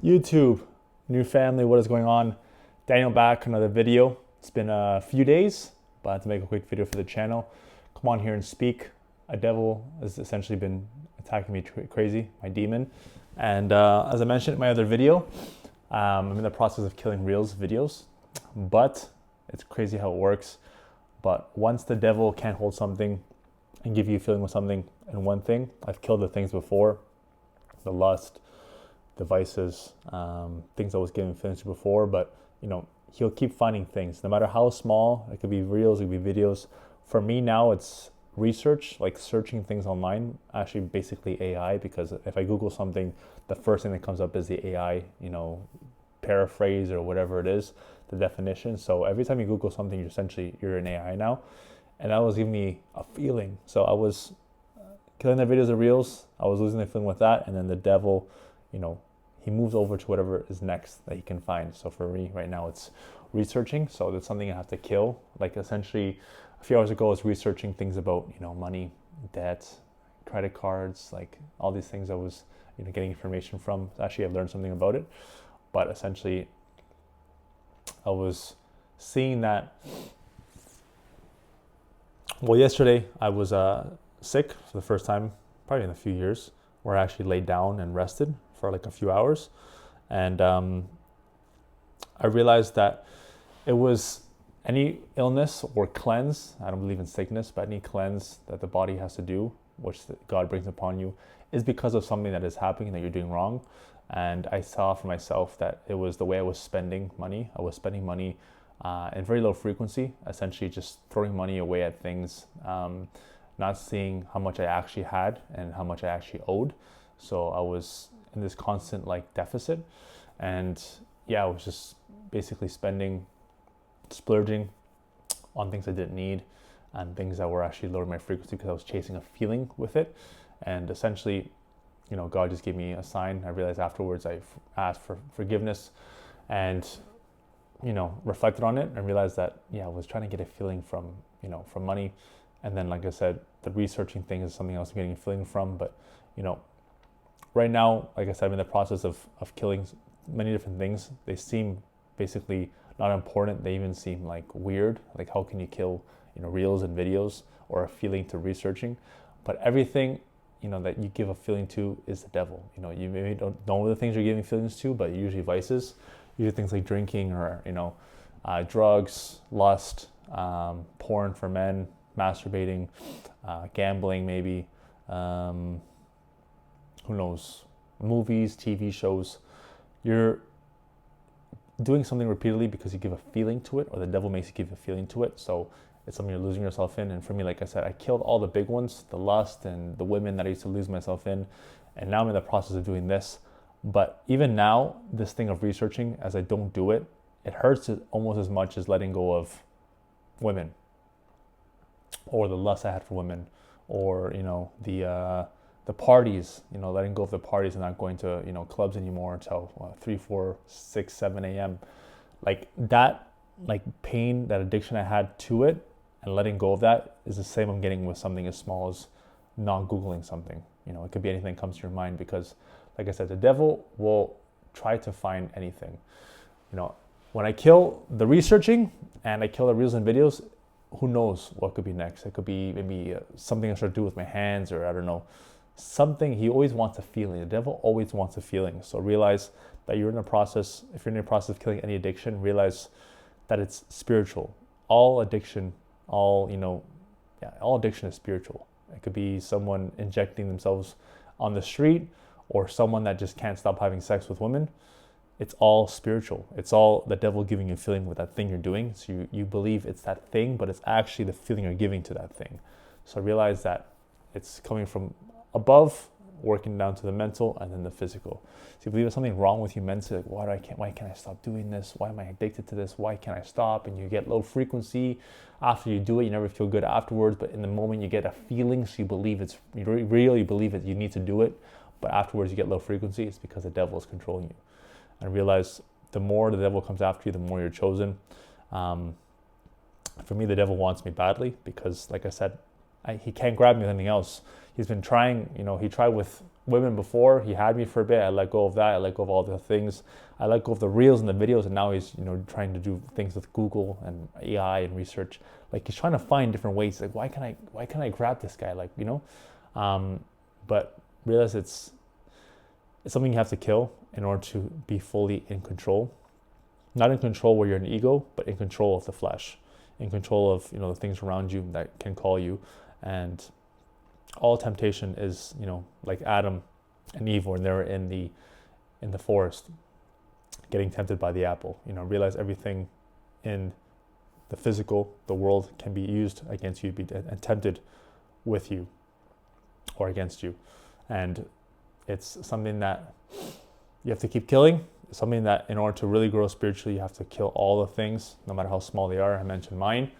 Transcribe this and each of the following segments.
YouTube, new family, what is going on? Daniel back, another video. It's been a few days, but I had to make a quick video for the channel. Come on here and speak. A devil has essentially been attacking me crazy, my demon. And as I mentioned in my other video, I'm in the process of killing Reels videos, but it's crazy how it works. But once the devil can't hold something and give you a feeling with something and one thing, I've killed the things before, the lust, the vices, things I was giving feelings to before, but he'll keep finding things, no matter how small. It could be reels, it could be videos. For me now, it's research, like searching things online, actually basically AI, because if I Google something, the first thing that comes up is the AI, paraphrase or whatever it is, the definition. So every time you Google something, you're an AI now. And that was giving me a feeling. So I was killing the videos of reels, I was losing the feeling with that, and then the devil, he moves over to whatever is next that he can find. So for me right now, it's researching. So that's something I have to kill. Like essentially a few hours ago, I was researching things about, money, debt, credit cards, like all these things I was, getting information from. Actually, I've learned something about it, but essentially I was seeing that. Well, yesterday I was sick for the first time, probably in a few years, where I actually laid down and rested for like a few hours. And I realized that it was any illness or cleanse, I don't believe in sickness, but any cleanse that the body has to do, which God brings upon you, is because of something that is happening that you're doing wrong. And I saw for myself that it was the way I was spending money. I was spending money in very low frequency, essentially just throwing money away at things, not seeing how much I actually had and how much I actually owed. So I was in this constant deficit, and I was just basically splurging on things I didn't need and things that were actually lowering my frequency because I was chasing a feeling with it. And essentially, God just gave me a sign. I realized afterwards I asked for forgiveness and reflected on it and realized that I was trying to get a feeling from money. And then, like I said, the researching thing is something else I'm getting a feeling from. But right now, like I said, I'm in the process of killing many different things. They seem basically not important. They even seem weird. Like, how can you kill reels and videos or a feeling to researching? But everything that you give a feeling to is the devil. You maybe don't know the things you're giving feelings to, but usually vices, usually things like drinking or drugs, lust, porn for men, masturbating, gambling maybe, who knows, movies, TV shows. You're doing something repeatedly because you give a feeling to it, or the devil makes you give a feeling to it. So it's something you're losing yourself in. And for me, like I said, I killed all the big ones, the lust and the women that I used to lose myself in. And now I'm in the process of doing this. But even now, this thing of researching, as I don't do it, it hurts almost as much as letting go of women, or the lust I had for women, or the parties, letting go of the parties and not going to clubs anymore until 3, 4, 6, 7 a.m. Like that, pain, that addiction I had to it, and letting go of that is the same I'm getting with something as small as not Googling something. It could be anything that comes to your mind, because like I said, the devil will try to find anything. When I kill the researching and I kill the reels and videos, who knows what could be next? It could be maybe something I start to do with my hands, or I don't know, something. He always wants a feeling. The devil always wants a feeling. So realize that you're in the process. If you're in the process of killing any addiction, realize that it's spiritual. All addiction, all addiction is spiritual. It could be someone injecting themselves on the street, or someone that just can't stop having sex with women. It's all spiritual. It's all the devil giving you a feeling with that thing you're doing. So you believe it's that thing, but it's actually the feeling you're giving to that thing. So realize that it's coming from above, working down to the mental, and then the physical. So you believe there's something wrong with you mentally, like why can't I stop doing this? Why am I addicted to this? Why can't I stop? And you get low frequency. After you do it, you never feel good afterwards, but in the moment you get a feeling, so you believe it's real, you believe it, you need to do it, but afterwards you get low frequency. It's because the devil is controlling you. And realize the more the devil comes after you, the more you're chosen. For me, the devil wants me badly because, like I said, he can't grab me with anything else. He's been trying, he tried with women before. He had me for a bit. I let go of that. I let go of all the things. I let go of the reels and the videos, and now he's, you know, trying to do things with Google and AI and research. Like, he's trying to find different ways. Like, why can I grab this guy? Like, you know, but realize it's something you have to kill in order to be fully in control. Not in control where you're an ego, but in control of the flesh, in control of, you know, the things around you that can call you. And all temptation is, you know, like Adam and Eve when they were in the forest, getting tempted by the apple. You know, realize everything in the physical, the world, can be used against you, be tempted with you or against you. And it's something that you have to keep killing. It's something that in order to really grow spiritually, you have to kill all the things, no matter how small they are. I mentioned mine,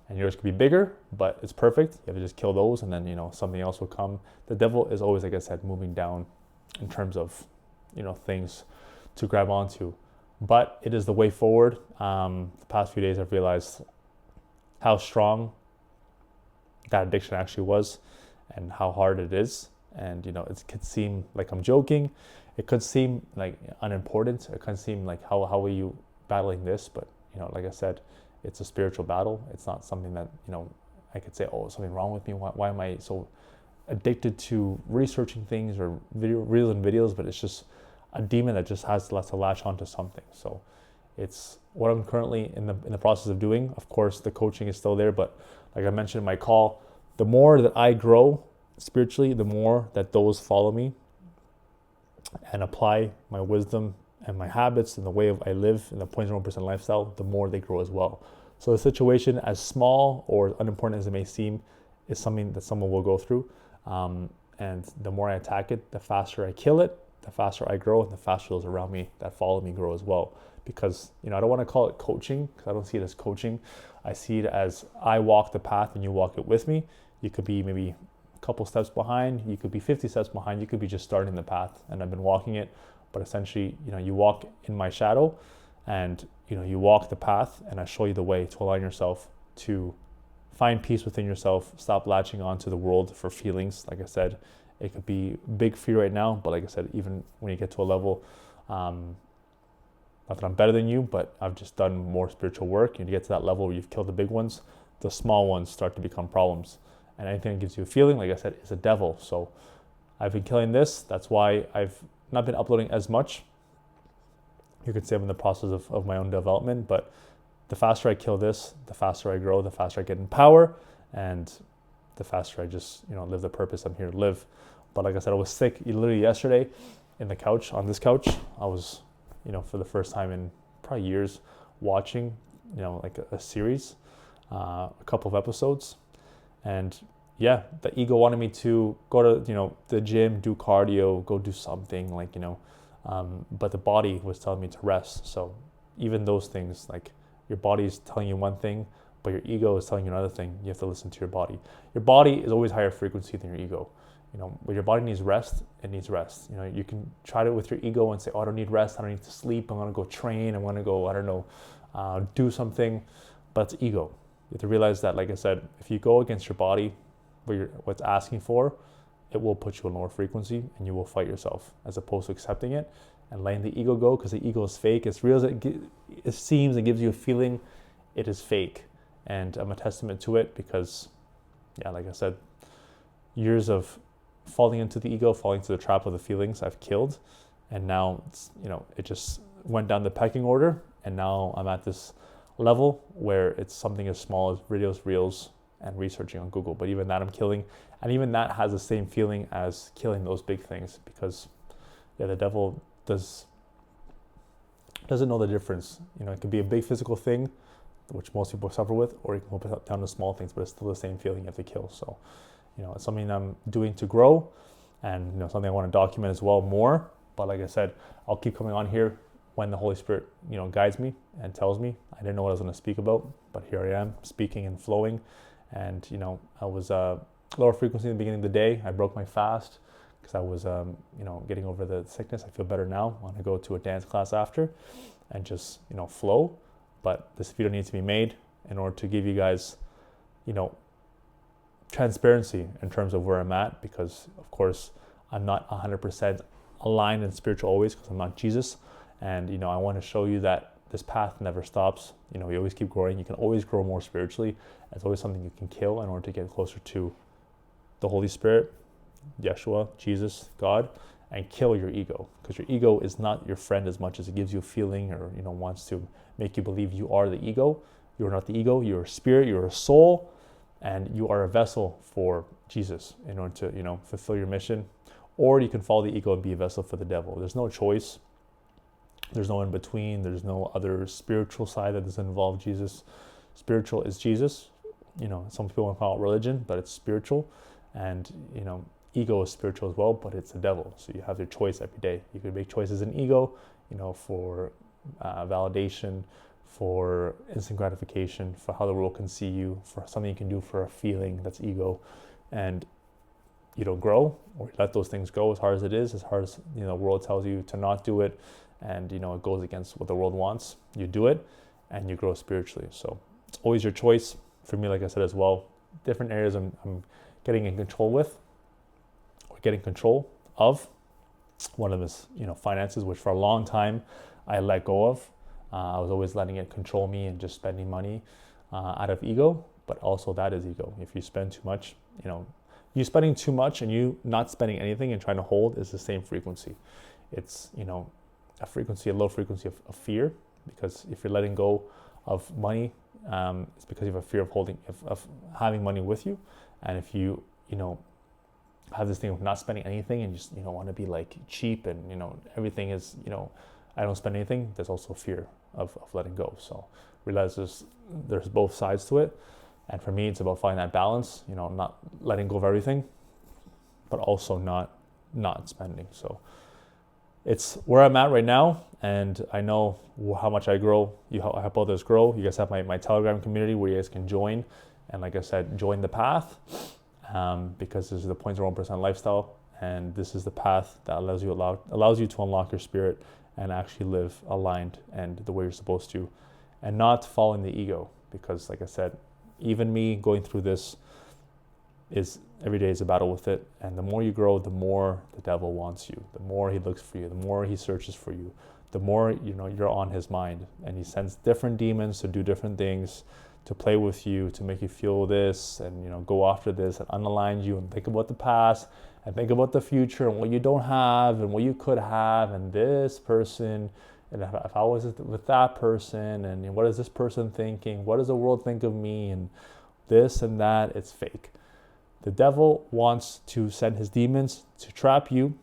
and yours could be bigger, but it's perfect. You have to just kill those, and then, you know, something else will come. The devil is always, like I said, moving down in terms of, you know, things to grab onto. But it is the way forward. The past few days I've realized how strong that addiction actually was and how hard it is. And, you know, it could seem like I'm joking. It could seem like unimportant. It could seem like, how are you battling this? But, you know, like I said, it's a spiritual battle. It's not something that, you know, I could say, oh, something wrong with me. Why am I so addicted to researching things or reels and videos? But it's just a demon that just has to latch onto something. So it's what I'm currently in the process of doing. Of course, the coaching is still there, but like I mentioned in my call, the more that I grow spiritually, the more that those follow me and apply my wisdom and my habits and the way I live in the 0.01% lifestyle, the more they grow as well. So the situation, as small or unimportant as it may seem, is something that someone will go through. And the more I attack it, the faster I kill it, the faster I grow, and the faster those around me that follow me grow as well. Because, you know, I don't want to call it coaching, because I don't see it as coaching. I see it as I walk the path and you walk it with me. You could be maybe a couple steps behind, you could be 50 steps behind, you could be just starting the path and I've been walking it. But essentially, you know, you walk in my shadow and, you know, you walk the path and I show you the way to align yourself, to find peace within yourself, stop latching onto the world for feelings. Like I said, it could be big for you right now, but like I said, even when you get to a level, not that I'm better than you, but I've just done more spiritual work. You get to that level where you've killed the big ones, the small ones start to become problems. And anything that gives you a feeling, like I said, is a devil. So I've been killing this. That's why I've not been uploading as much. You could say I'm in the process of my own development, but the faster I kill this, the faster I grow, the faster I get in power, and the faster I just, you know, live the purpose I'm here to live. But like I said, I was sick literally yesterday on this couch. I was, you know, for the first time in probably years, watching, you know, like a series, a couple of episodes. And yeah, the ego wanted me to go to, you know, the gym, do cardio, go do something like, you know, but the body was telling me to rest. So even those things, like your body is telling you one thing, but your ego is telling you another thing. You have to listen to your body. Your body is always higher frequency than your ego. You know, when your body needs rest, it needs rest. You know, you can try it with your ego and say, oh, I don't need rest. I don't need to sleep. I'm going to go train. I'm going to go, I don't know, do something. But it's ego. You have to realize that, like I said, if you go against your body, what's asking for, it will put you in lower frequency and you will fight yourself, as opposed to accepting it and letting the ego go, because the ego is fake. It's real as it seems. It gives you a feeling. It is fake. And I'm a testament to it because, yeah, like I said, years of falling into the ego, falling into the trap of the feelings I've killed. And now, it's, you know, it just went down the pecking order. And now I'm at this level where it's something as small as videos, reels, and researching on Google. But even that I'm killing. And even that has the same feeling as killing those big things, because, yeah, the devil doesn't know the difference. You know, it could be a big physical thing, which most people suffer with, or you can put it down to small things, but it's still the same feeling you have to kill. So, you know, it's something I'm doing to grow, and, you know, something I want to document as well more. But like I said, I'll keep coming on here when the Holy Spirit, you know, guides me and tells me. I didn't know what I was going to speak about, but here I am speaking and flowing. And, you know, I was lower frequency in the beginning of the day. I broke my fast because I was, you know, getting over the sickness. I feel better now. I want to go to a dance class after and just, you know, flow. But this video needs to be made in order to give you guys, you know, transparency in terms of where I'm at, because of course I'm not 100% aligned and spiritual always because I'm not Jesus. And, I want to show you that this path never stops. You always keep growing. You can always grow more spiritually. It's always something you can kill in order to get closer to the Holy Spirit, Yeshua, Jesus, God, and kill your ego. Because your ego is not your friend as much as it gives you a feeling or, wants to make you believe you are the ego. You are not the ego. You're a spirit. You're a soul. And you are a vessel for Jesus in order to, fulfill your mission. Or you can follow the ego and be a vessel for the devil. There's no choice. There's no in between. There's no other spiritual side that doesn't involve Jesus. Spiritual is Jesus. Some people want to call it religion, but it's spiritual. And, ego is spiritual as well, but it's the devil. So you have your choice every day. You could make choices in ego, for validation, for instant gratification, for how the world can see you, for something you can do for a feeling, that's ego. And you don't grow, or you let those things go as hard as it is, as hard as, the world tells you to not do it. And, it goes against what the world wants. You do it and you grow spiritually. So it's always your choice. For me, like I said as well, different areas I'm getting in control with or getting control of. One of them is, finances, which for a long time I let go of. I was always letting it control me and just spending money out of ego, but also that is ego. If you spend too much, you spending too much and you not spending anything and trying to hold is the same frequency. It's, a low frequency of fear, because if you're letting go of money, it's because you have a fear of having money with you. And if you, have this thing of not spending anything and just, want to be like cheap and, everything is, I don't spend anything, there's also fear of letting go. So realize there's both sides to it. And for me, it's about finding that balance, not letting go of everything, but also not spending. So it's where I'm at right now, and I know how much I grow. I help others grow. You guys have my Telegram community where you guys can join. And like I said, join the path, because this is the 0.01% lifestyle. And this is the path that allows you to unlock your spirit and actually live aligned and the way you're supposed to, and not following the ego. Because like I said, even me going through this every day is a battle with it. And the more you grow, the more the devil wants you, the more he looks for you, the more he searches for you, the more, you're on his mind, and he sends different demons to do different things, to play with you, to make you feel this and, go after this and unalign you and think about the past and think about the future and what you don't have and what you could have and this person. And if I was with that person, and what is this person thinking? What does the world think of me? And this and that, it's fake. The devil wants to send his demons to trap you,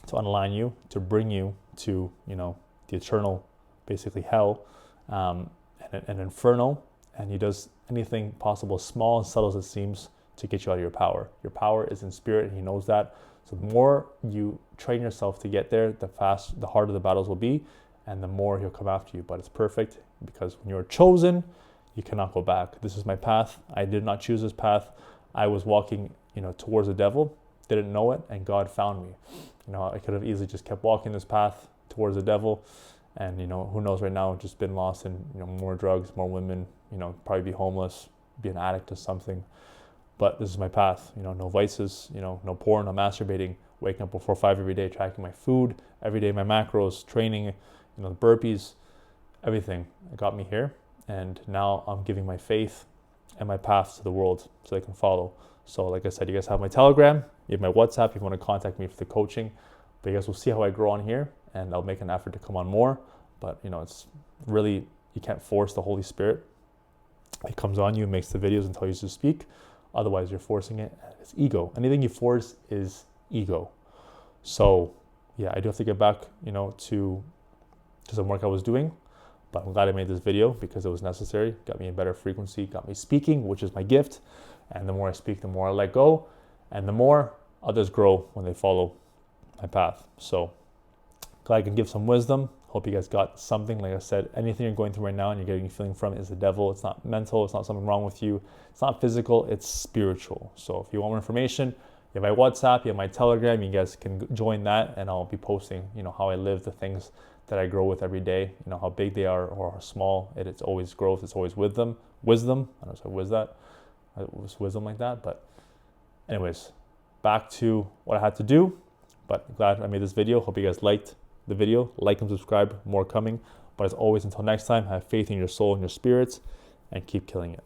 to unalign you, to bring you to, the eternal, basically hell, and inferno. And he does anything possible, small and subtle as it seems, to get you out of your power. Your power is in spirit, and he knows that. So the more you train yourself to get there, the harder the battles will be, and the more he'll come after you. But it's perfect, because when you're chosen, you cannot go back. This is my path. I did not choose this path. I was walking, towards the devil, didn't know it, and God found me. I could have easily just kept walking this path towards the devil, and who knows, right now, just been lost in more drugs, more women, probably be homeless, be an addict to something. But this is my path, no vices, no porn, no masturbating, waking up before 5 every day, tracking my food every day, my macros, training, the burpees, everything. It got me here. And now I'm giving my faith and my path to the world so they can follow. So like I said, you guys have my Telegram, you have my WhatsApp if you want to contact me for the coaching. But you guys will see how I grow on here, and I'll make an effort to come on more. But it's really, you can't force the Holy Spirit. It comes on you, makes the videos and tells you to speak. Otherwise, you're forcing it. It's ego. Anything you force is ego. So yeah, I do have to get back, to some work I was doing. But I'm glad I made this video because it was necessary. Got me a better frequency, got me speaking, which is my gift. And the more I speak, the more I let go. And the more others grow when they follow my path. So glad I can give some wisdom. Hope you guys got something. Like I said, anything you're going through right now and you're getting a feeling from is the devil. It's not mental. It's not something wrong with you. It's not physical. It's spiritual. So if you want more information, you have my WhatsApp, you have my Telegram. You guys can join that, and I'll be posting, how I live, the things that I grow with every day. How big they are or how small. It's always growth. It's always with them. Wisdom. I don't know if I was that. It was wisdom like that. But anyways, back to what I had to do. But glad I made this video. Hope you guys liked the video. Like and subscribe, more coming. But as always, until next time, have faith in your soul and your spirits and keep killing it.